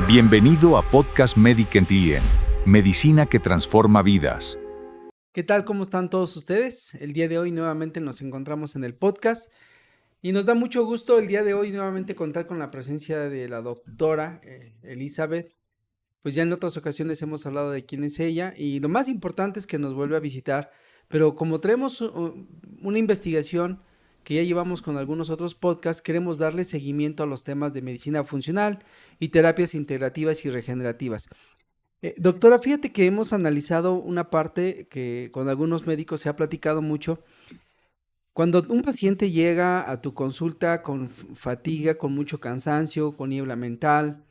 Bienvenido a Podcast Medic&IN, medicina que transforma vidas. ¿Qué tal? ¿Cómo están todos ustedes? El día de hoy nuevamente nos encontramos en el podcast y nos da mucho gusto el día de hoy nuevamente contar con la presencia de la doctora Elizabeth. Pues ya en otras ocasiones hemos hablado de quién es ella y lo más importante es que nos vuelve a visitar, pero como traemos una investigación que ya llevamos con algunos otros podcasts, queremos darle seguimiento a los temas de medicina funcional y terapias integrativas y regenerativas. Doctora, fíjate que hemos analizado una parte que con algunos médicos se ha platicado mucho. Cuando un paciente llega a tu consulta con fatiga, con mucho cansancio, con niebla mental,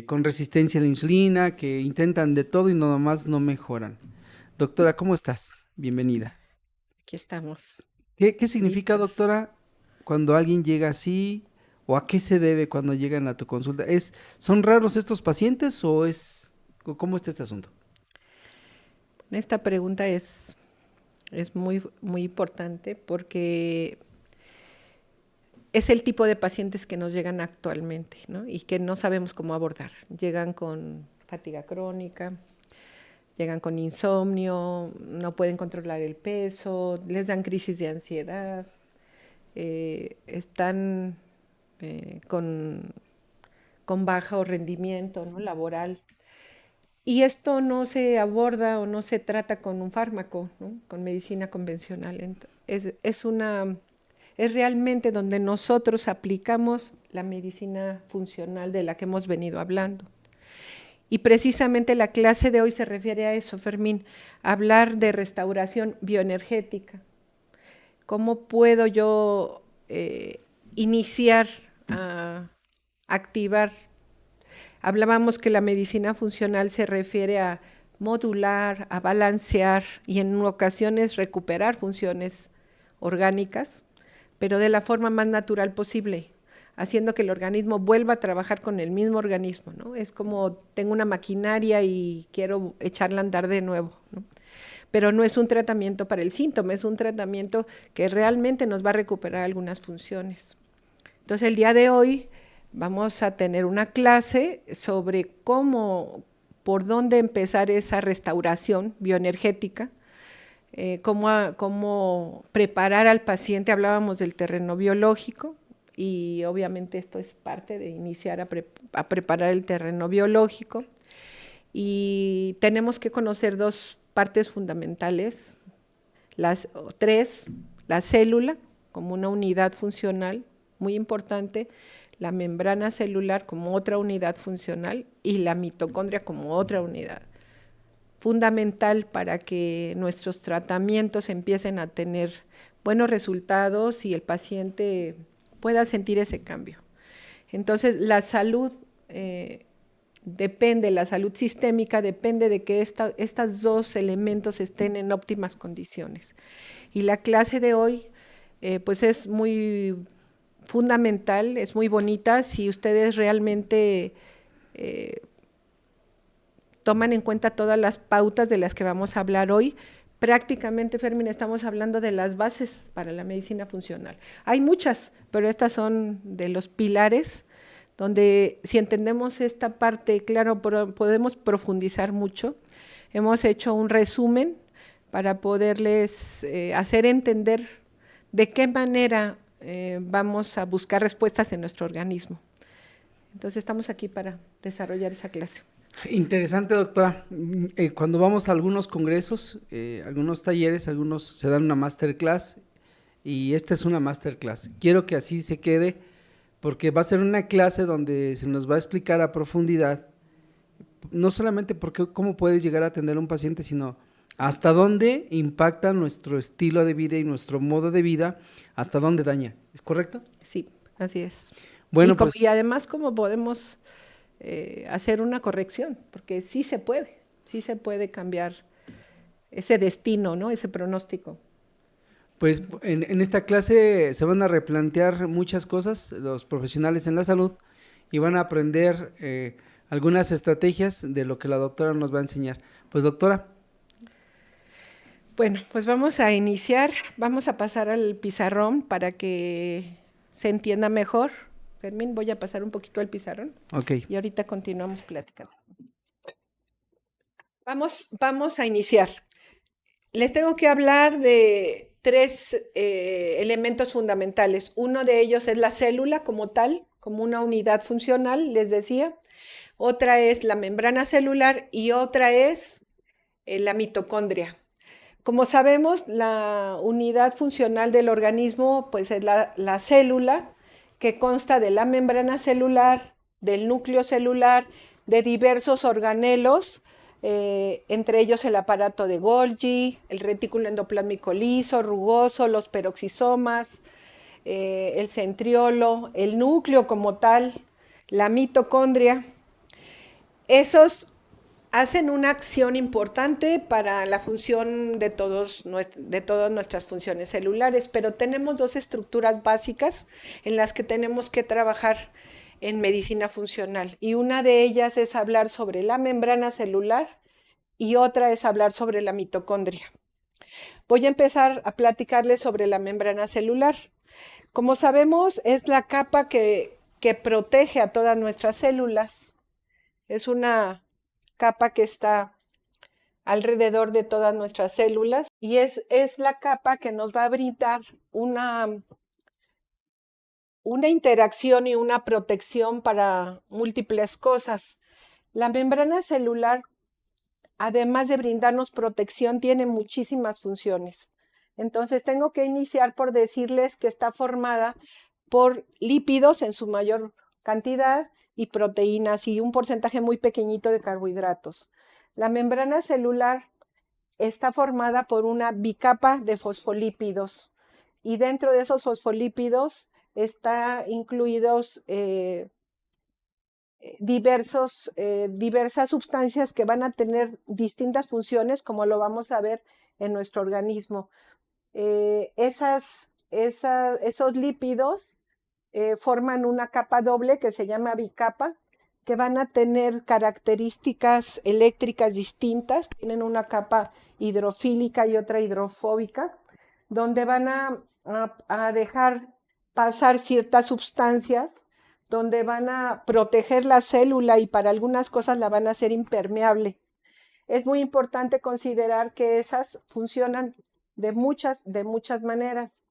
con resistencia a la insulina, que intentan de todo y nomás no mejoran. Doctora, ¿cómo estás? Bienvenida. Aquí estamos. ¿Qué significa, Listos. doctora, cuando alguien llega así? ¿O a qué se debe cuando llegan a tu consulta? ¿Son raros estos pacientes o cómo está este asunto? Esta pregunta es muy, muy importante porque es el tipo de pacientes que nos llegan actualmente, ¿no? Y que no sabemos cómo abordar. Llegan con fatiga crónica, llegan con insomnio, no pueden controlar el peso, les dan crisis de ansiedad, están con bajo rendimiento, ¿no?, laboral. Y esto no se aborda o no se trata con un fármaco, ¿no?, con medicina convencional. Es realmente donde nosotros aplicamos la medicina funcional de la que hemos venido hablando. Y precisamente la clase de hoy se refiere a eso, Fermín, hablar de restauración bioenergética. ¿Cómo puedo yo iniciar a activar? Hablábamos que la medicina funcional se refiere a modular, a balancear y en ocasiones recuperar funciones orgánicas, pero de la forma más natural posible, haciendo que el organismo vuelva a trabajar con el mismo organismo, ¿no? Es como tengo una maquinaria y quiero echarla a andar de nuevo, ¿no? Pero no es un tratamiento para el síntoma, es un tratamiento que realmente nos va a recuperar algunas funciones. Entonces el día de hoy vamos a tener una clase sobre por dónde empezar esa restauración bioenergética, cómo preparar al paciente. Hablábamos del terreno biológico y obviamente esto es parte de iniciar a preparar el terreno biológico. Y tenemos que conocer dos partes fundamentales, tres: la célula como una unidad funcional muy importante, la membrana celular como otra unidad funcional y la mitocondria como otra unidad. Fundamental para que nuestros tratamientos empiecen a tener buenos resultados y el paciente pueda sentir ese cambio. Entonces, la salud la salud sistémica depende de que estos dos elementos estén en óptimas condiciones. Y la clase de hoy pues es muy fundamental, es muy bonita si ustedes realmente toman en cuenta todas las pautas de las que vamos a hablar hoy. Prácticamente, Fermín, estamos hablando de las bases para la medicina funcional. Hay muchas, pero estas son de los pilares donde si entendemos esta parte, claro, podemos profundizar mucho. Hemos hecho un resumen para poderles hacer entender de qué manera vamos a buscar respuestas en nuestro organismo. Entonces estamos aquí para desarrollar esa clase. Interesante, doctora. Cuando vamos a algunos congresos, algunos talleres, algunos se dan una masterclass y esta es una masterclass. Quiero que así se quede porque va a ser una clase donde se nos va a explicar a profundidad, no solamente cómo puedes llegar a atender a un paciente, sino hasta dónde impacta nuestro estilo de vida y nuestro modo de vida, hasta dónde daña. ¿Es correcto? Sí, así es. Bueno, y además cómo podemos hacer una corrección, porque sí se puede cambiar ese destino, ¿no?, ese pronóstico. Pues en esta clase se van a replantear muchas cosas los profesionales en la salud y van a aprender algunas estrategias de lo que la doctora nos va a enseñar. Pues, doctora. Bueno, pues vamos a iniciar, vamos a pasar al pizarrón para que se entienda mejor Fermín, voy a pasar un poquito al pizarrón. Ok. Y ahorita continuamos platicando. Vamos a iniciar. Les tengo que hablar de 3 elementos fundamentales. Uno de ellos es la célula como tal, como una unidad funcional, les decía. Otra es la membrana celular y otra es la mitocondria. Como sabemos, la unidad funcional del organismo pues es la célula, que consta de la membrana celular, del núcleo celular, de diversos organelos, entre ellos el aparato de Golgi, el retículo endoplásmico liso, rugoso, los peroxisomas, el centriolo, el núcleo como tal, la mitocondria. Esos hacen una acción importante para la función de todas nuestras funciones celulares, pero tenemos 2 estructuras básicas en las que tenemos que trabajar en medicina funcional, y una de ellas es hablar sobre la membrana celular y otra es hablar sobre la mitocondria. Voy a empezar a platicarles sobre la membrana celular. Como sabemos, es la capa que protege a todas nuestras células. Es una capa que está alrededor de todas nuestras células y es la capa que nos va a brindar una interacción y una protección para múltiples cosas. La membrana celular, además de brindarnos protección, tiene muchísimas funciones. Entonces tengo que iniciar por decirles que está formada por lípidos en su mayor cantidad y proteínas y un porcentaje muy pequeñito de carbohidratos. La membrana celular está formada por una bicapa de fosfolípidos y dentro de esos fosfolípidos están incluidos diversas sustancias que van a tener distintas funciones, como lo vamos a ver en nuestro organismo. Esos lípidos forman una capa doble que se llama bicapa, que van a tener características eléctricas distintas. Tienen una capa hidrofílica y otra hidrofóbica, donde van a dejar pasar ciertas sustancias, donde van a proteger la célula y para algunas cosas la van a hacer impermeable. Es muy importante considerar que esas funcionan de muchas maneras.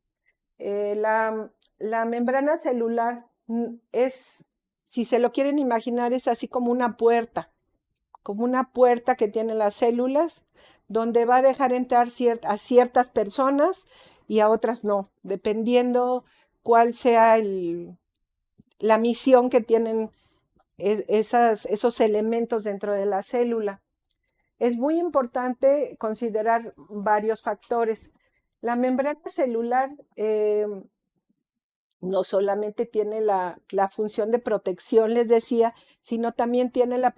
La membrana celular es, si se lo quieren imaginar, es así como una puerta que tienen las células, donde va a dejar entrar a ciertas personas y a otras no, dependiendo cuál sea la misión que tienen esos elementos dentro de la célula. Es muy importante considerar varios factores. La membrana celular no solamente tiene la función de protección, les decía, sino también tiene la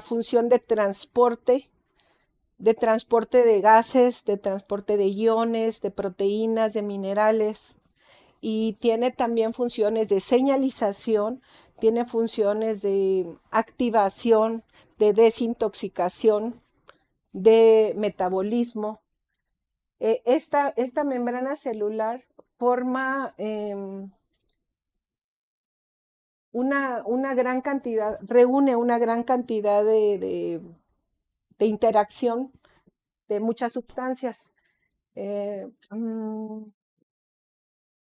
función de transporte de gases, de transporte de iones, de proteínas, de minerales, y tiene también funciones de señalización, tiene funciones de activación, de desintoxicación, de metabolismo. Esta membrana celular forma una gran cantidad, reúne una gran cantidad de interacción de muchas sustancias.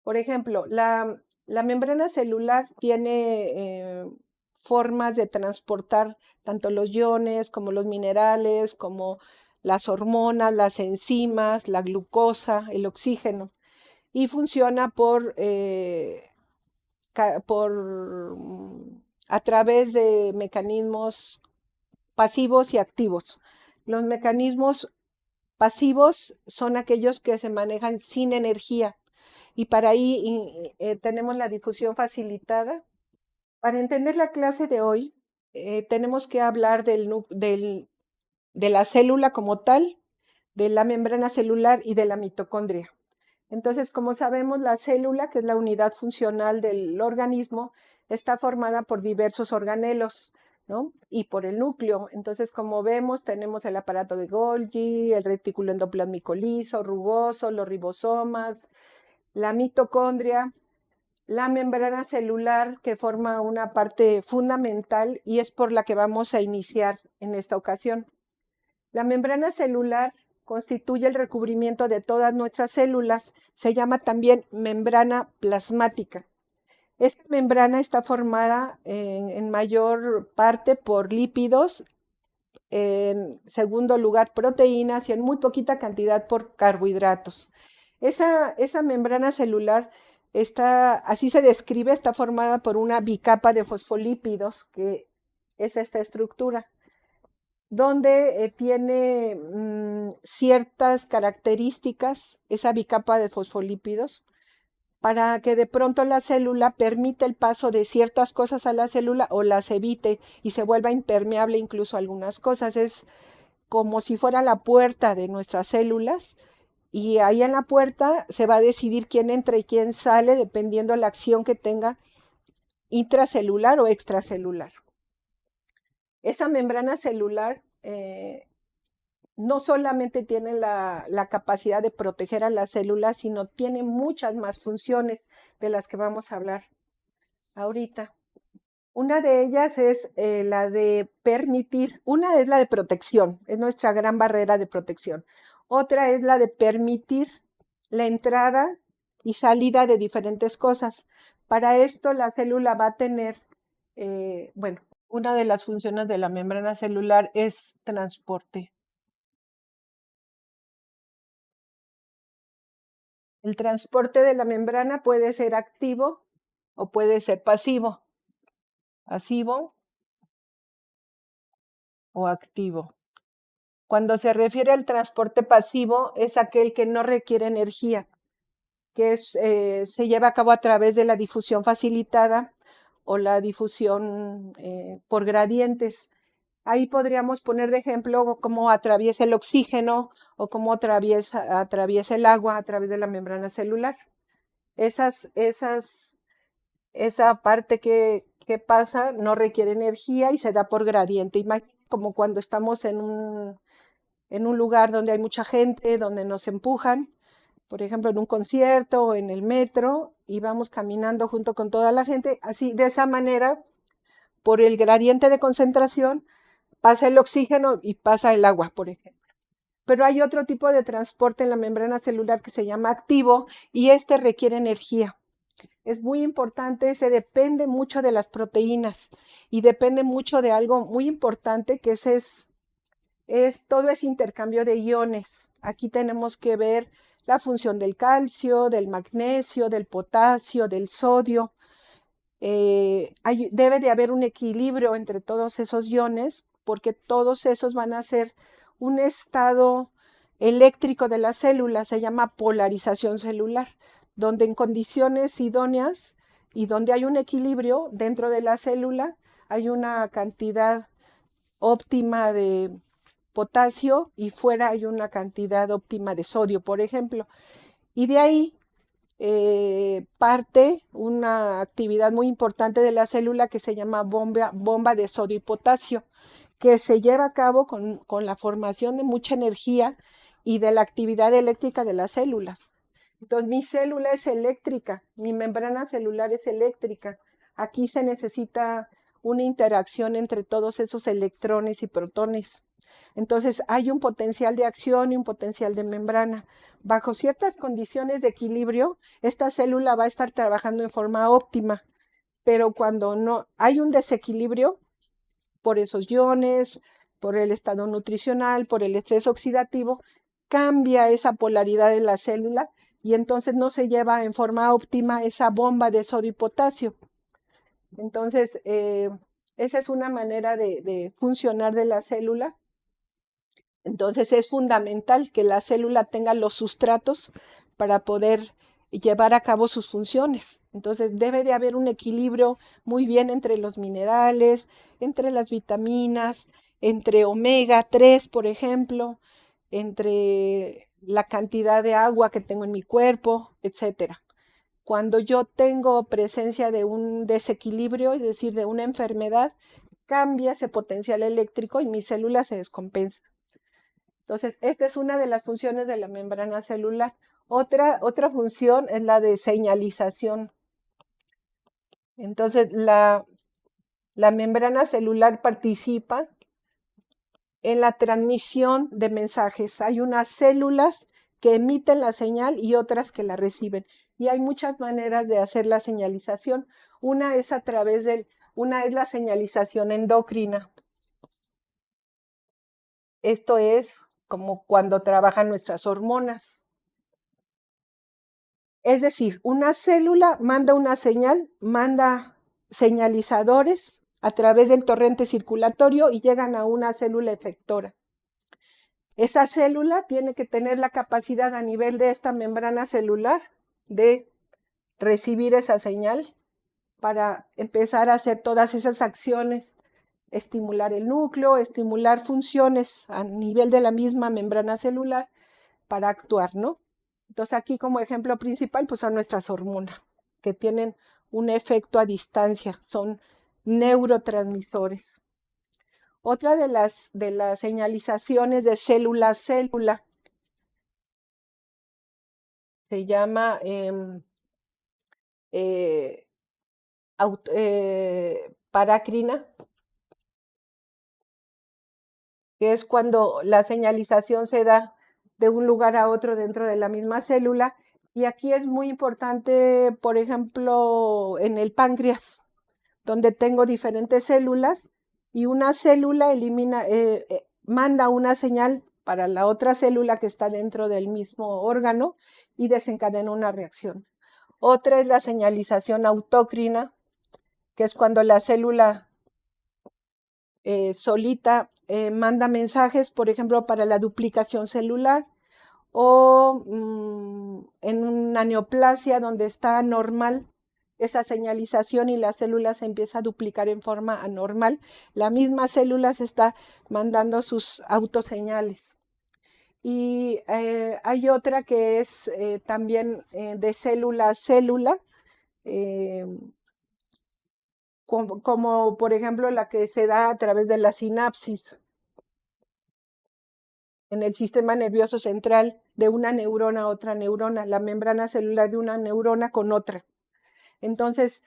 Por ejemplo, la membrana celular tiene formas de transportar tanto los iones como los minerales, como las hormonas, las enzimas, la glucosa, el oxígeno, y funciona a través de mecanismos pasivos y activos. Los mecanismos pasivos son aquellos que se manejan sin energía, y para ahí tenemos la difusión facilitada. Para entender la clase de hoy, tenemos que hablar de la célula como tal, de la membrana celular y de la mitocondria. Entonces, como sabemos, la célula, que es la unidad funcional del organismo, está formada por diversos organelos, ¿no? Y por el núcleo. Entonces, como vemos, tenemos el aparato de Golgi, el retículo endoplásmico liso, rugoso, los ribosomas, la mitocondria, la membrana celular, que forma una parte fundamental y es por la que vamos a iniciar en esta ocasión. La membrana celular constituye el recubrimiento de todas nuestras células. Se llama también membrana plasmática. Esta membrana está formada en mayor parte por lípidos, en segundo lugar proteínas y en muy poquita cantidad por carbohidratos. Esa membrana celular así se describe, está formada por una bicapa de fosfolípidos, que es esta estructura, donde tiene ciertas características, esa bicapa de fosfolípidos, para que de pronto la célula permita el paso de ciertas cosas a la célula o las evite y se vuelva impermeable incluso a algunas cosas. Es como si fuera la puerta de nuestras células, y ahí en la puerta se va a decidir quién entra y quién sale dependiendo de la acción que tenga intracelular o extracelular. Esa membrana celular no solamente tiene la capacidad de proteger a las células, sino tiene muchas más funciones de las que vamos a hablar ahorita. Una de ellas es la de permitir, una es la de protección, es nuestra gran barrera de protección. Otra es la de permitir la entrada y salida de diferentes cosas. Para esto la célula va a tener, una de las funciones de la membrana celular es transporte. El transporte de la membrana puede ser activo o puede ser pasivo. Pasivo o activo. Cuando se refiere al transporte pasivo, es aquel que no requiere energía, que se lleva a cabo a través de la difusión facilitada o la difusión por gradientes. Ahí podríamos poner de ejemplo cómo atraviesa el oxígeno o cómo atraviesa el agua a través de la membrana celular. Esa parte que pasa no requiere energía y se da por gradiente. Como cuando estamos en un lugar donde hay mucha gente, donde nos empujan, por ejemplo, en un concierto o en el metro, y vamos caminando junto con toda la gente. Así, de esa manera, por el gradiente de concentración, pasa el oxígeno y pasa el agua, por ejemplo. Pero hay otro tipo de transporte en la membrana celular que se llama activo, y este requiere energía. Es muy importante, se depende mucho de las proteínas y depende mucho de algo muy importante, que todo ese intercambio de iones. Aquí tenemos que ver la función del calcio, del magnesio, del potasio, del sodio. Debe de haber un equilibrio entre todos esos iones, porque todos esos van a ser un estado eléctrico de la célula, se llama polarización celular, donde en condiciones idóneas y donde hay un equilibrio dentro de la célula, hay una cantidad óptima de potasio y fuera hay una cantidad óptima de sodio, por ejemplo. Y de ahí parte una actividad muy importante de la célula que se llama bomba de sodio y potasio, que se lleva a cabo con la formación de mucha energía y de la actividad eléctrica de las células. Entonces, mi célula es eléctrica, mi membrana celular es eléctrica. Aquí se necesita una interacción entre todos esos electrones y protones. Entonces, hay un potencial de acción y un potencial de membrana. Bajo ciertas condiciones de equilibrio, esta célula va a estar trabajando en forma óptima, pero cuando no hay un desequilibrio por esos iones, por el estado nutricional, por el estrés oxidativo, cambia esa polaridad de la célula y entonces no se lleva en forma óptima esa bomba de sodio y potasio. Entonces, esa es una manera de funcionar de la célula. Entonces, es fundamental que la célula tenga los sustratos para poder llevar a cabo sus funciones. Entonces, debe de haber un equilibrio muy bien entre los minerales, entre las vitaminas, entre omega 3, por ejemplo, entre la cantidad de agua que tengo en mi cuerpo, etcétera. Cuando yo tengo presencia de un desequilibrio, es decir, de una enfermedad, cambia ese potencial eléctrico y mi célula se descompensa. Entonces, esta es una de las funciones de la membrana celular. Otra función es la de señalización. Entonces, la membrana celular participa en la transmisión de mensajes. Hay unas células que emiten la señal y otras que la reciben. Y hay muchas maneras de hacer la señalización. Una es la señalización endocrina. Esto es como cuando trabajan nuestras hormonas. Es decir, una célula manda una señal, manda señalizadores a través del torrente circulatorio y llegan a una célula efectora. Esa célula tiene que tener la capacidad a nivel de esta membrana celular de recibir esa señal para empezar a hacer todas esas acciones, estimular el núcleo, estimular funciones a nivel de la misma membrana celular para actuar, ¿no? Entonces aquí como ejemplo principal pues son nuestras hormonas que tienen un efecto a distancia, son neurotransmisores. Otra de las señalizaciones de célula a célula se llama parácrina, que es cuando la señalización se da de un lugar a otro dentro de la misma célula. Y aquí es muy importante, por ejemplo, en el páncreas, donde tengo diferentes células y una célula manda una señal para la otra célula que está dentro del mismo órgano y desencadena una reacción. Otra es la señalización autócrina, que es cuando la célula solita manda mensajes, por ejemplo, para la duplicación celular o en una neoplasia donde está normal esa señalización y la célula se empieza a duplicar en forma anormal, la misma célula se está mandando sus autoseñales. Y hay otra que es también de célula a célula, como por ejemplo la que se da a través de la sinapsis en el sistema nervioso central de una neurona a otra neurona, la membrana celular de una neurona con otra. Entonces,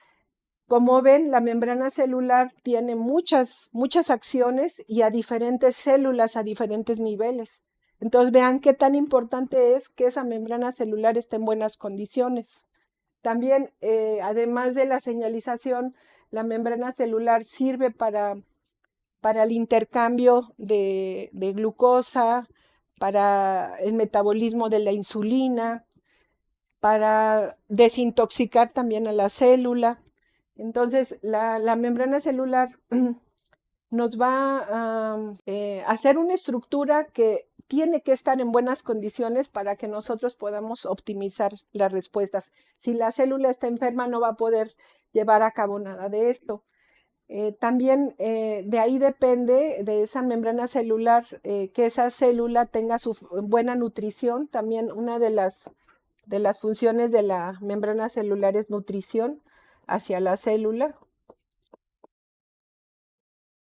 como ven, la membrana celular tiene muchas acciones y a diferentes células, a diferentes niveles. Entonces, vean qué tan importante es que esa membrana celular esté en buenas condiciones. También, además de la señalización, la membrana celular sirve para el intercambio de glucosa, para el metabolismo de la insulina, para desintoxicar también a la célula. Entonces, la membrana celular nos va a hacer una estructura que tiene que estar en buenas condiciones para que nosotros podamos optimizar las respuestas. Si la célula está enferma, no va a poder llevar a cabo nada de esto. También de ahí depende de esa membrana celular que esa célula tenga su buena nutrición. También una de las funciones de la membrana celular es nutrición hacia la célula.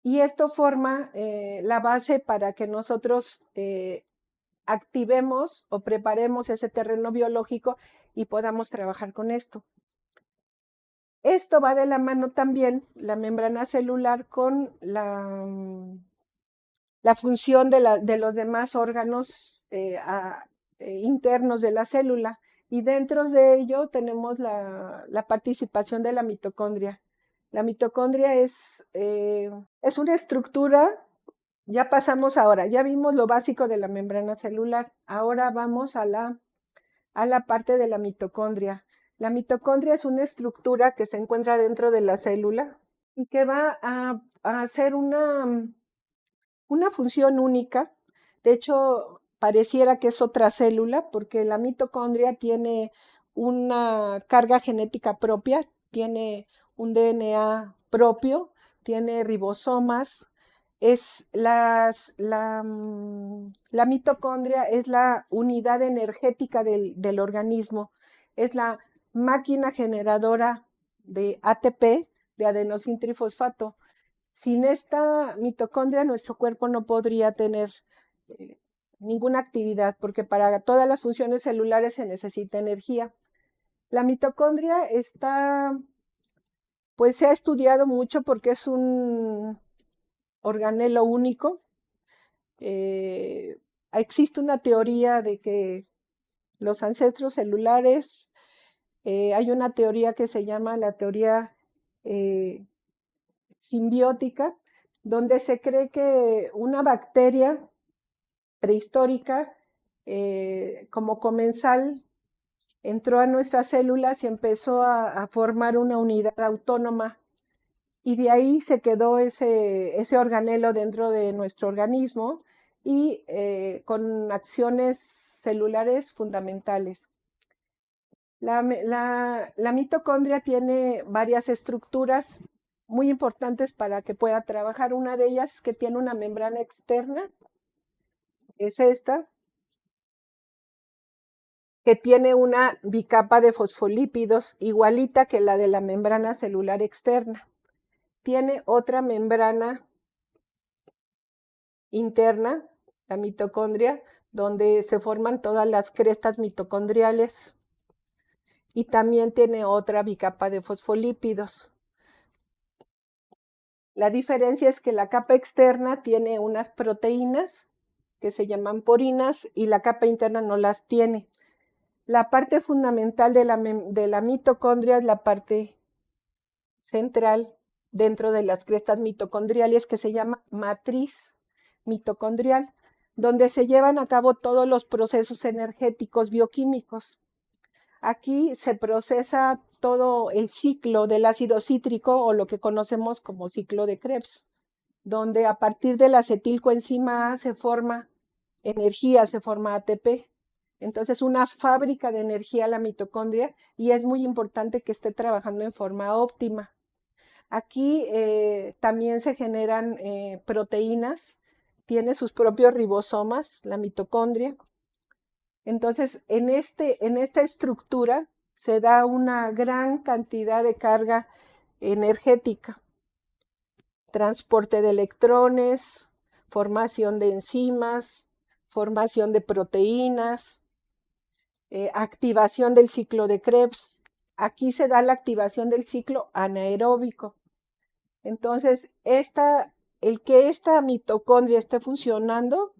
Y esto forma la base para que nosotros activemos o preparemos ese terreno biológico y podamos trabajar con esto. Esto va de la mano también, la membrana celular, con la función de los demás órganos internos de la célula. Y dentro de ello tenemos la participación de la mitocondria. La mitocondria es una estructura, ya pasamos ahora, ya vimos lo básico de la membrana celular, ahora vamos a la parte de la mitocondria. La mitocondria es una estructura que se encuentra dentro de la célula y que va a hacer una función única. De hecho, pareciera que es otra célula porque la mitocondria tiene una carga genética propia, tiene un DNA propio, tiene ribosomas. La mitocondria es la unidad energética del organismo, es la máquina generadora de ATP, de adenosín trifosfato. Sin esta mitocondria nuestro cuerpo no podría tener ninguna actividad, porque para todas las funciones celulares se necesita energía. La mitocondria está Pues se ha estudiado mucho porque es un organelo único. Existe una teoría de que los ancestros celulares, hay una teoría que se llama la teoría simbiótica, donde se cree que una bacteria prehistórica, como comensal, entró a nuestras células y empezó a formar una unidad autónoma. Y de ahí se quedó ese organelo dentro de nuestro organismo y con acciones celulares fundamentales. La mitocondria tiene varias estructuras muy importantes para que pueda trabajar. Una de ellas es que tiene una membrana externa, es esta, que tiene una bicapa de fosfolípidos igualita que la de la membrana celular externa. Tiene otra membrana interna, la mitocondria, donde se forman todas las crestas mitocondriales. Y también tiene otra bicapa de fosfolípidos. La diferencia es que la capa externa tiene unas proteínas que se llaman porinas y la capa interna no las tiene. La parte fundamental de la mitocondria es la parte central dentro de las crestas mitocondriales, que se llama matriz mitocondrial, donde se llevan a cabo todos los procesos energéticos bioquímicos. Aquí se procesa todo el ciclo del ácido cítrico, o lo que conocemos como ciclo de Krebs, donde a partir de la acetilcoenzima A se forma energía, se forma ATP. Entonces, una fábrica de energía la mitocondria, y es muy importante que esté trabajando en forma óptima. Aquí también se generan proteínas, tiene sus propios ribosomas, la mitocondria. Entonces, en esta estructura se da una gran cantidad de carga energética, transporte de electrones, formación de enzimas, formación de proteínas, activación del ciclo de Krebs. Aquí se da la activación del ciclo anaeróbico. Entonces, el que esta mitocondria esté funcionando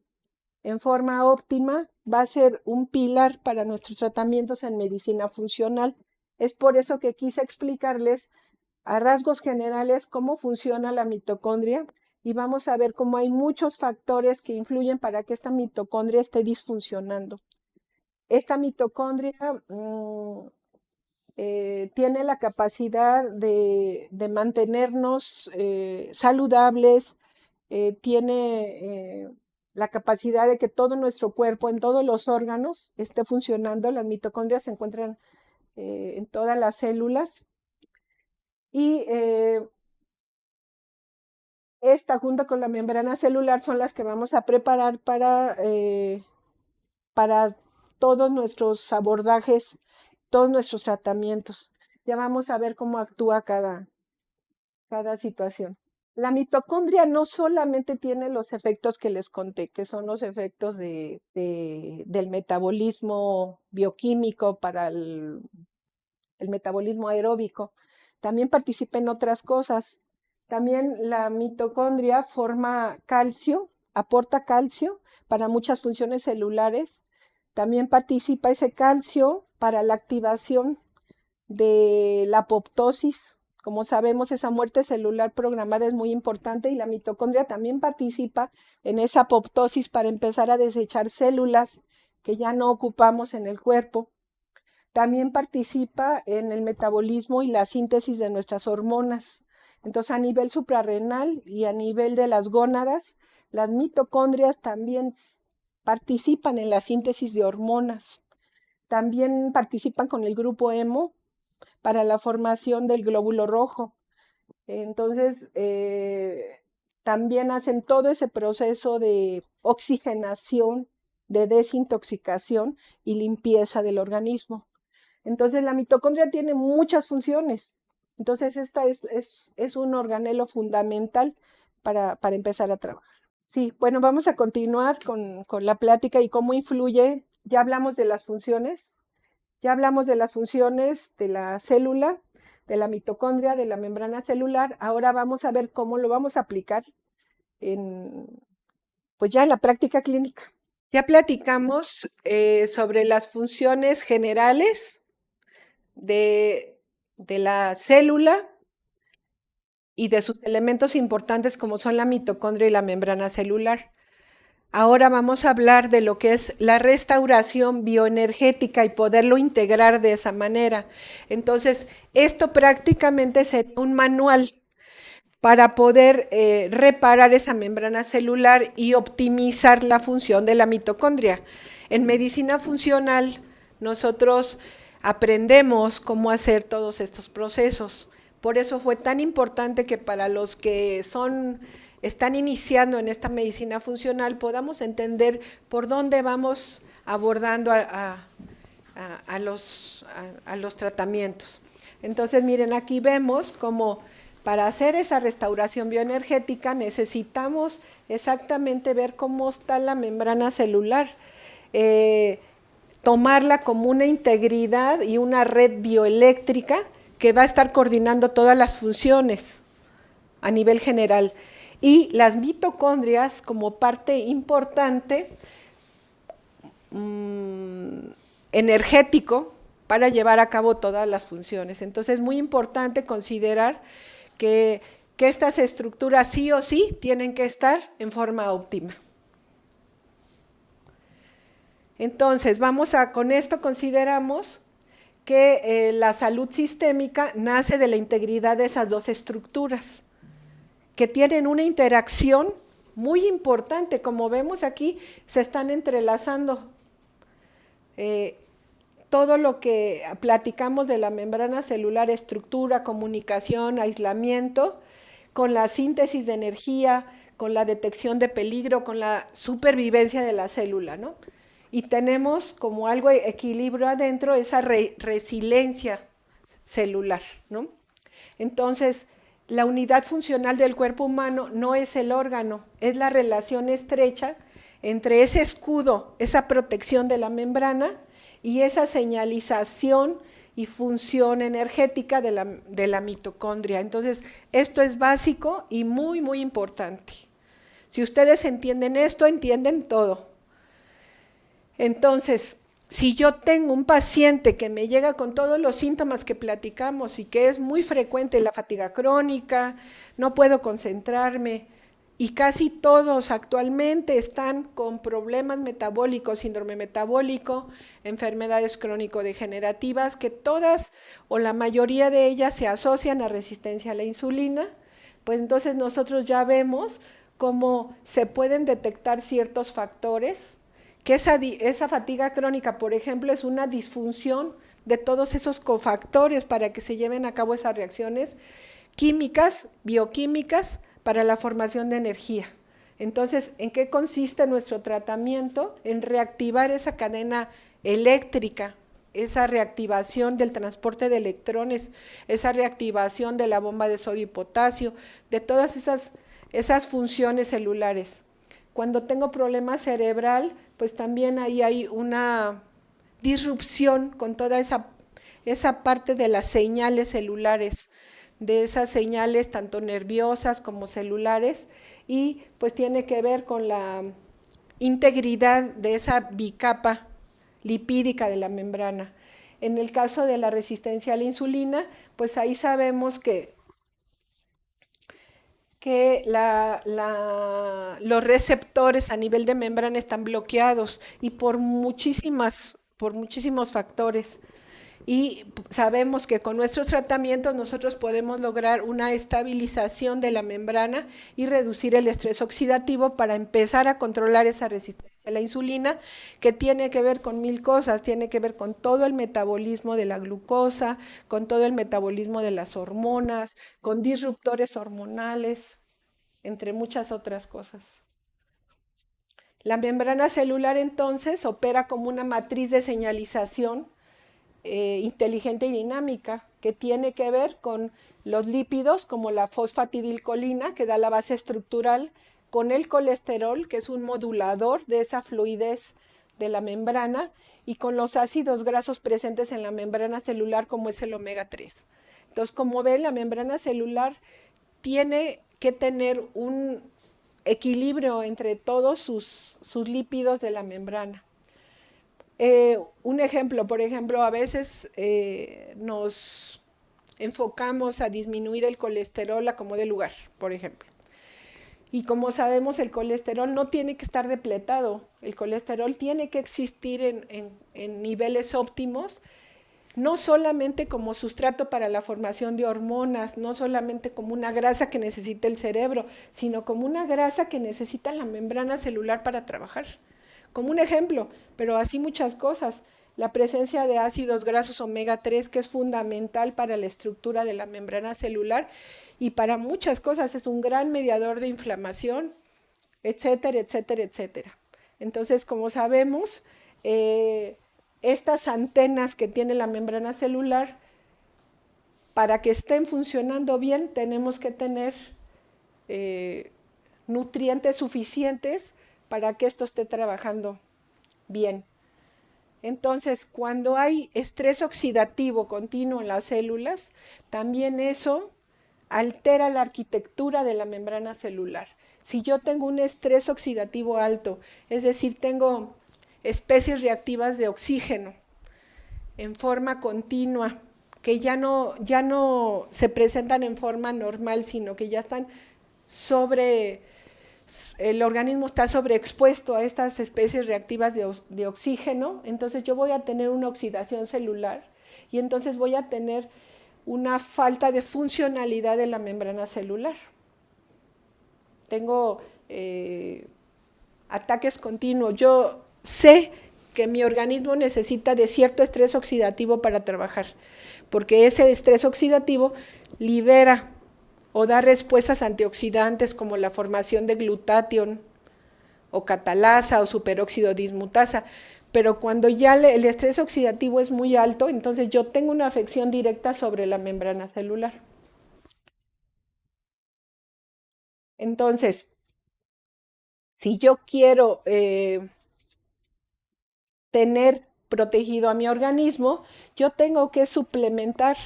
en forma óptima va a ser un pilar para nuestros tratamientos en medicina funcional. Es por eso que quise explicarles a rasgos generales cómo funciona la mitocondria, y vamos a ver cómo hay muchos factores que influyen para que esta mitocondria esté disfuncionando. Esta mitocondria tiene la capacidad de mantenernos saludables, tiene la capacidad de que todo nuestro cuerpo, en todos los órganos, esté funcionando. Las mitocondrias se encuentran en todas las células, y esta, junto con la membrana celular, son las que vamos a preparar para todos nuestros abordajes, todos nuestros tratamientos. Ya vamos a ver cómo actúa cada situación. La mitocondria no solamente tiene los efectos que les conté, que son los efectos del metabolismo bioquímico para el metabolismo aeróbico, también participa en otras cosas. También la mitocondria forma calcio, aporta calcio para muchas funciones celulares. También participa ese calcio para la activación de la apoptosis. Como sabemos, esa muerte celular programada es muy importante, y la mitocondria también participa en esa apoptosis para empezar a desechar células que ya no ocupamos en el cuerpo. También participa en el metabolismo y la síntesis de nuestras hormonas. Entonces, a nivel suprarrenal y a nivel de las gónadas, las mitocondrias también participan en la síntesis de hormonas. También participan con el grupo hemo para la formación del glóbulo rojo. Entonces, también hacen todo ese proceso de oxigenación, de desintoxicación y limpieza del organismo. Entonces, la mitocondria tiene muchas funciones. Entonces, esta es un organelo fundamental para empezar a trabajar. Sí, bueno, vamos a continuar con la plática y cómo influye. Ya hablamos de las funciones de la célula. de la mitocondria, de la membrana celular. Ahora vamos a ver cómo lo vamos a aplicar pues ya en la práctica clínica. Ya platicamos sobre las funciones generales de la célula y de sus elementos importantes como son la mitocondria y la membrana celular. Ahora vamos a hablar de lo que es la restauración bioenergética y poderlo integrar de esa manera. Entonces, esto prácticamente sería un manual para poder reparar esa membrana celular y optimizar la función de la mitocondria. En medicina funcional, nosotros aprendemos cómo hacer todos estos procesos. Por eso fue tan importante que para los que están iniciando en esta medicina funcional podamos entender por dónde vamos abordando a los tratamientos. Entonces, miren, aquí vemos cómo para hacer esa restauración bioenergética necesitamos exactamente ver cómo está la membrana celular, tomarla como una integridad y una red bioeléctrica que va a estar coordinando todas las funciones a nivel general. Y las mitocondrias como parte importante energético para llevar a cabo todas las funciones. Entonces es muy importante considerar que estas estructuras sí o sí tienen que estar en forma óptima. Entonces, con esto consideramos que la salud sistémica nace de la integridad de esas dos estructuras, que tienen una interacción muy importante. Como vemos aquí, se están entrelazando. Todo lo que platicamos de la membrana celular, estructura, comunicación, aislamiento, con la síntesis de energía, con la detección de peligro, con la supervivencia de la célula, ¿no? Y tenemos como algo equilibrio adentro esa resiliencia celular, ¿no? Entonces, la unidad funcional del cuerpo humano no es el órgano, es la relación estrecha entre ese escudo, esa protección de la membrana y esa señalización y función energética de la mitocondria. Entonces, esto es básico y muy, muy importante. Si ustedes entienden esto, entienden todo. Entonces, si yo tengo un paciente que me llega con todos los síntomas que platicamos y que es muy frecuente la fatiga crónica, no puedo concentrarme, y casi todos actualmente están con problemas metabólicos, síndrome metabólico, enfermedades crónico-degenerativas, que todas o la mayoría de ellas se asocian a resistencia a la insulina, pues entonces nosotros ya vemos cómo se pueden detectar ciertos factores, que esa fatiga crónica, por ejemplo, es una disfunción de todos esos cofactores para que se lleven a cabo esas reacciones químicas, bioquímicas, para la formación de energía. Entonces, ¿en qué consiste nuestro tratamiento? En reactivar esa cadena eléctrica, esa reactivación del transporte de electrones, esa reactivación de la bomba de sodio y potasio, de todas esas funciones celulares. Cuando tengo problema cerebral, pues también ahí hay una disrupción con toda esa parte de las señales celulares, de esas señales tanto nerviosas como celulares, y pues tiene que ver con la integridad de esa bicapa lipídica de la membrana. En el caso de la resistencia a la insulina, pues ahí sabemos que los receptores a nivel de membrana están bloqueados y por muchísimos factores. Y sabemos que con nuestros tratamientos nosotros podemos lograr una estabilización de la membrana y reducir el estrés oxidativo para empezar a controlar esa resistencia a la insulina, que tiene que ver con 1000 cosas, tiene que ver con todo el metabolismo de la glucosa, con todo el metabolismo de las hormonas, con disruptores hormonales, entre muchas otras cosas. La membrana celular entonces opera como una matriz de señalización inteligente y dinámica, que tiene que ver con los lípidos como la fosfatidilcolina, que da la base estructural, con el colesterol, que es un modulador de esa fluidez de la membrana, y con los ácidos grasos presentes en la membrana celular, como es el omega 3. Entonces, como ven, la membrana celular tiene que tener un equilibrio entre todos sus lípidos de la membrana. Un ejemplo, por ejemplo, a veces nos enfocamos a disminuir el colesterol a como de lugar, por ejemplo. Y como sabemos, el colesterol no tiene que estar depletado, el colesterol tiene que existir en niveles óptimos, no solamente como sustrato para la formación de hormonas, no solamente como una grasa que necesita el cerebro, sino como una grasa que necesita la membrana celular para trabajar. Como un ejemplo, pero así muchas cosas. La presencia de ácidos grasos omega 3, que es fundamental para la estructura de la membrana celular y para muchas cosas, es un gran mediador de inflamación, etcétera, etcétera, etcétera. Entonces, como sabemos, estas antenas que tiene la membrana celular, para que estén funcionando bien, tenemos que tener nutrientes suficientes para que esto esté trabajando bien. Entonces, cuando hay estrés oxidativo continuo en las células, también eso altera la arquitectura de la membrana celular. Si yo tengo un estrés oxidativo alto, es decir, tengo especies reactivas de oxígeno en forma continua, que ya no se presentan en forma normal, sino que ya están el organismo está sobreexpuesto a estas especies reactivas de oxígeno, entonces yo voy a tener una oxidación celular y entonces voy a tener una falta de funcionalidad de la membrana celular. Tengo ataques continuos. Yo sé que mi organismo necesita de cierto estrés oxidativo para trabajar, porque ese estrés oxidativo libera o da respuestas antioxidantes como la formación de glutatión o catalasa o superóxido dismutasa. Pero cuando ya el estrés oxidativo es muy alto, entonces yo tengo una afección directa sobre la membrana celular. Entonces, si yo quiero tener protegido a mi organismo, yo tengo que suplementar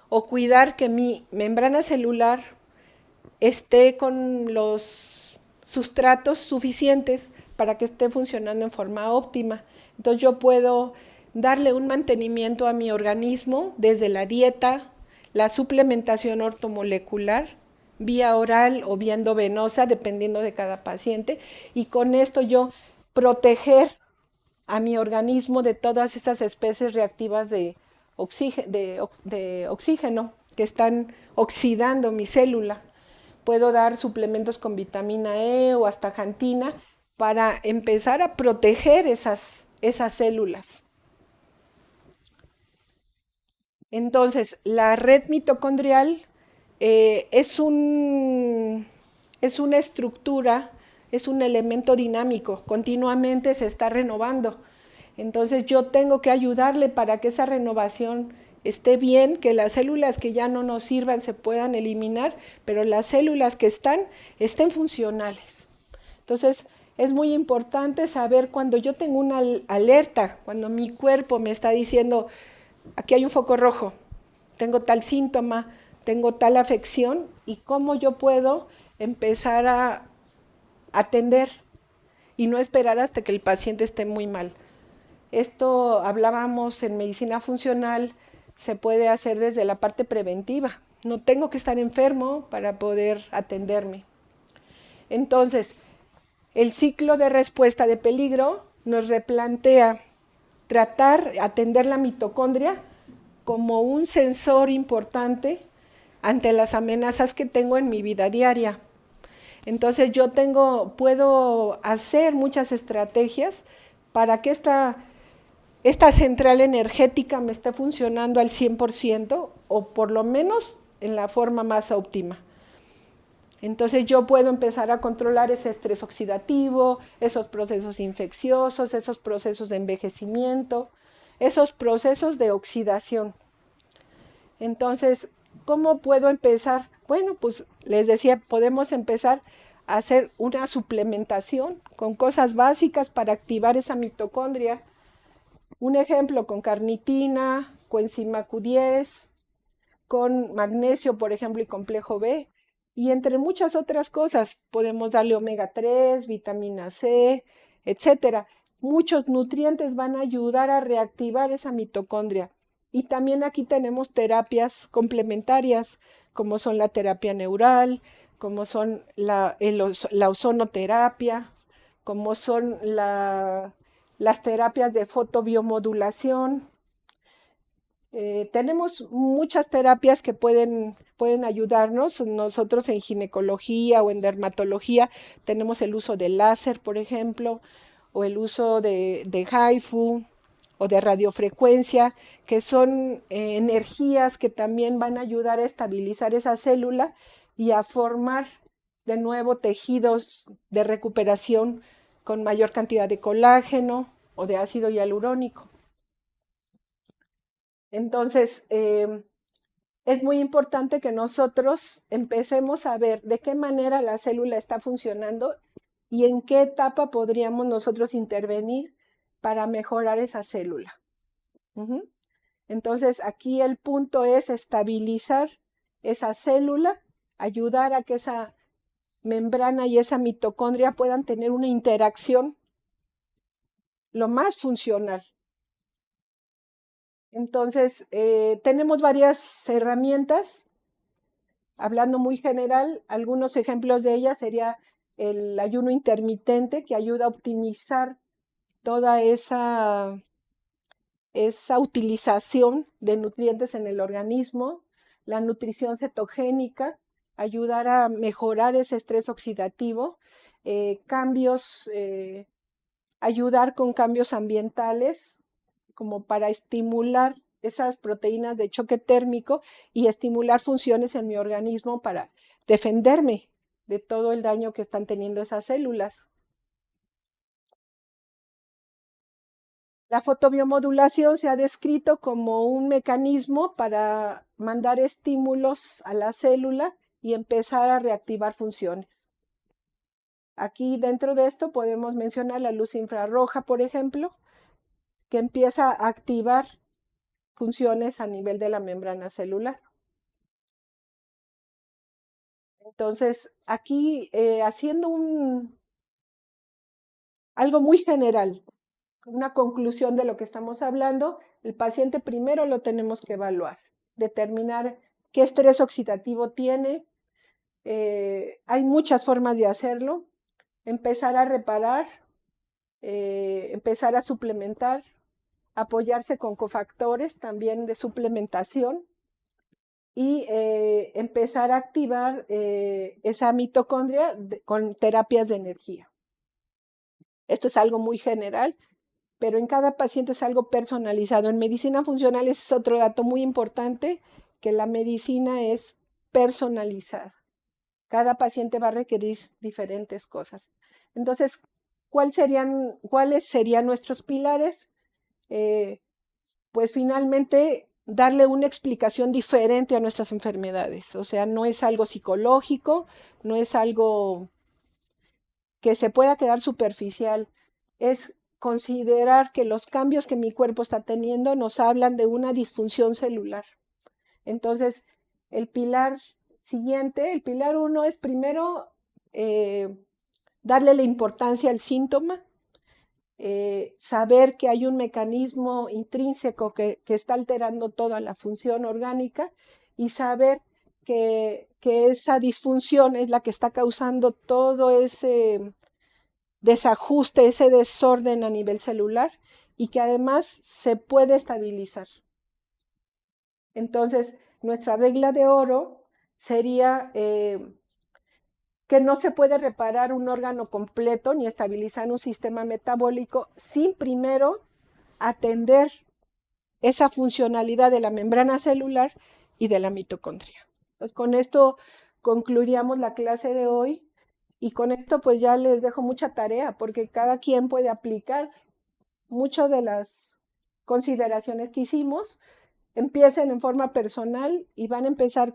o cuidar que mi membrana celular esté con los sustratos suficientes para que esté funcionando en forma óptima. Entonces yo puedo darle un mantenimiento a mi organismo desde la dieta, la suplementación ortomolecular, vía oral o vía endovenosa, dependiendo de cada paciente, y con esto yo proteger a mi organismo de todas esas especies reactivas de oxígeno que están oxidando mi célula. Puedo dar suplementos con vitamina E o astaxantina para empezar a proteger esas células. Entonces, la red mitocondrial es una estructura, es un elemento dinámico, continuamente se está renovando. Entonces yo tengo que ayudarle para que esa renovación esté bien, que las células que ya no nos sirvan se puedan eliminar, pero las células que estén funcionales. Entonces es muy importante saber cuando yo tengo una alerta, cuando mi cuerpo me está diciendo, aquí hay un foco rojo, tengo tal síntoma, tengo tal afección, y cómo yo puedo empezar a atender y no esperar hasta que el paciente esté muy mal. Esto hablábamos en medicina funcional, se puede hacer desde la parte preventiva. No tengo que estar enfermo para poder atenderme. Entonces, el ciclo de respuesta de peligro nos replantea atender la mitocondria como un sensor importante ante las amenazas que tengo en mi vida diaria. Entonces yo puedo hacer muchas estrategias para que esta central energética me esté funcionando al 100% o por lo menos en la forma más óptima. Entonces yo puedo empezar a controlar ese estrés oxidativo, esos procesos infecciosos, esos procesos de envejecimiento, esos procesos de oxidación. Entonces, ¿cómo puedo empezar? Bueno, pues les decía, podemos empezar a hacer una suplementación con cosas básicas para activar esa mitocondria. Un ejemplo con carnitina, coenzima Q10, con magnesio, por ejemplo, y complejo B, y entre muchas otras cosas. Podemos darle omega 3, vitamina C, etcétera. Muchos nutrientes van a ayudar a reactivar esa mitocondria. Y también aquí tenemos terapias complementarias, como son la terapia neural, como son la ozonoterapia, como son las terapias de fotobiomodulación. Tenemos muchas terapias que pueden ayudarnos. Nosotros en ginecología o en dermatología tenemos el uso de láser, por ejemplo, o el uso de HIFU o de radiofrecuencia, que son energías que también van a ayudar a estabilizar esa célula y a formar de nuevo tejidos de recuperación con mayor cantidad de colágeno o de ácido hialurónico. Entonces, es muy importante que nosotros empecemos a ver de qué manera la célula está funcionando y en qué etapa podríamos nosotros intervenir para mejorar esa célula. Entonces, aquí el punto es estabilizar esa célula, ayudar a que esa membrana y esa mitocondria puedan tener una interacción lo más funcional. Entonces, tenemos varias herramientas. Hablando muy general, algunos ejemplos de ellas sería el ayuno intermitente, que ayuda a optimizar toda esa utilización de nutrientes en el organismo, la nutrición cetogénica, ayudar a mejorar ese estrés oxidativo, ayudar con cambios ambientales, como para estimular esas proteínas de choque térmico y estimular funciones en mi organismo para defenderme de todo el daño que están teniendo esas células. La fotobiomodulación se ha descrito como un mecanismo para mandar estímulos a la célula y empezar a reactivar funciones. Aquí dentro de esto podemos mencionar la luz infrarroja, por ejemplo, que empieza a activar funciones a nivel de la membrana celular. Entonces, aquí haciendo algo muy general, una conclusión de lo que estamos hablando, el paciente primero lo tenemos que evaluar, determinar qué estrés oxidativo tiene. Hay muchas formas de hacerlo. Empezar a reparar, empezar a suplementar, apoyarse con cofactores también de suplementación y empezar a activar esa mitocondria con terapias de energía. Esto es algo muy general, pero en cada paciente es algo personalizado. En medicina funcional es otro dato muy importante, que la medicina es personalizada. Cada paciente va a requerir diferentes cosas. Entonces, ¿cuáles serían nuestros pilares? Pues finalmente darle una explicación diferente a nuestras enfermedades. O sea, no es algo psicológico, no es algo que se pueda quedar superficial, es considerar que los cambios que mi cuerpo está teniendo nos hablan de una disfunción celular. Entonces, el pilar siguiente, el pilar 1 es primero darle la importancia al síntoma, saber que hay un mecanismo intrínseco que está alterando toda la función orgánica y saber que esa disfunción es la que está causando todo ese desajuste, ese desorden a nivel celular y que además se puede estabilizar. Entonces, nuestra regla de oro sería que no se puede reparar un órgano completo ni estabilizar un sistema metabólico sin primero atender esa funcionalidad de la membrana celular y de la mitocondria. Entonces, con esto concluiríamos la clase de hoy y con esto pues ya les dejo mucha tarea porque cada quien puede aplicar muchas de las consideraciones que hicimos. Empiecen en forma personal y van a empezar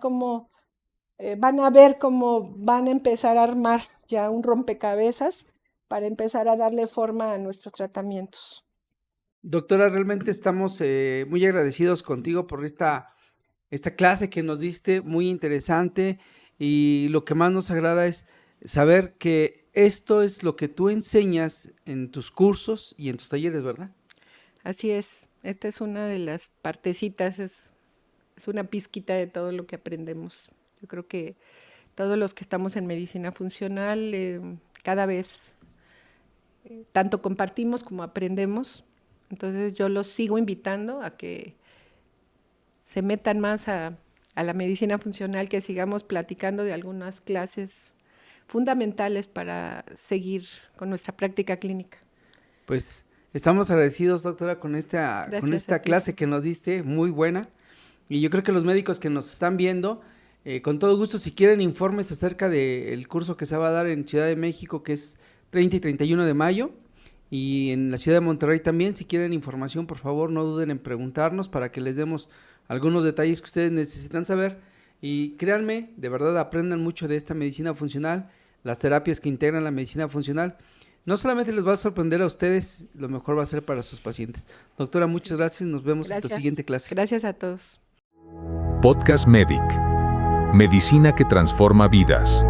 van a ver cómo van a empezar a armar ya un rompecabezas para empezar a darle forma a nuestros tratamientos. Doctora, realmente estamos muy agradecidos contigo por esta esta clase que nos diste, muy interesante, y lo que más nos agrada es saber que esto es lo que tú enseñas en tus cursos y en tus talleres, ¿verdad? Así es, esta es una de las partecitas, es una pizquita de todo lo que aprendemos. Yo creo que todos los que estamos en medicina funcional, cada vez tanto compartimos como aprendemos. Entonces yo los sigo invitando a que se metan más a la medicina funcional, que sigamos platicando de algunas clases fundamentales para seguir con nuestra práctica clínica. Pues estamos agradecidos, doctora, con esta clase que nos diste, muy buena. Y yo creo que los médicos que nos están viendo, con todo gusto, si quieren informes acerca del curso que se va a dar en Ciudad de México, que es 30 y 31 de mayo, y en la ciudad de Monterrey también, si quieren información, por favor, no duden en preguntarnos para que les demos algunos detalles que ustedes necesitan saber. Y créanme, de verdad aprendan mucho de esta medicina funcional, las terapias que integran la medicina funcional. No solamente les va a sorprender a ustedes, lo mejor va a ser para sus pacientes. Doctora, muchas gracias, nos vemos en tu siguiente clase. Gracias a todos. Podcast Medic. Medicina que transforma vidas.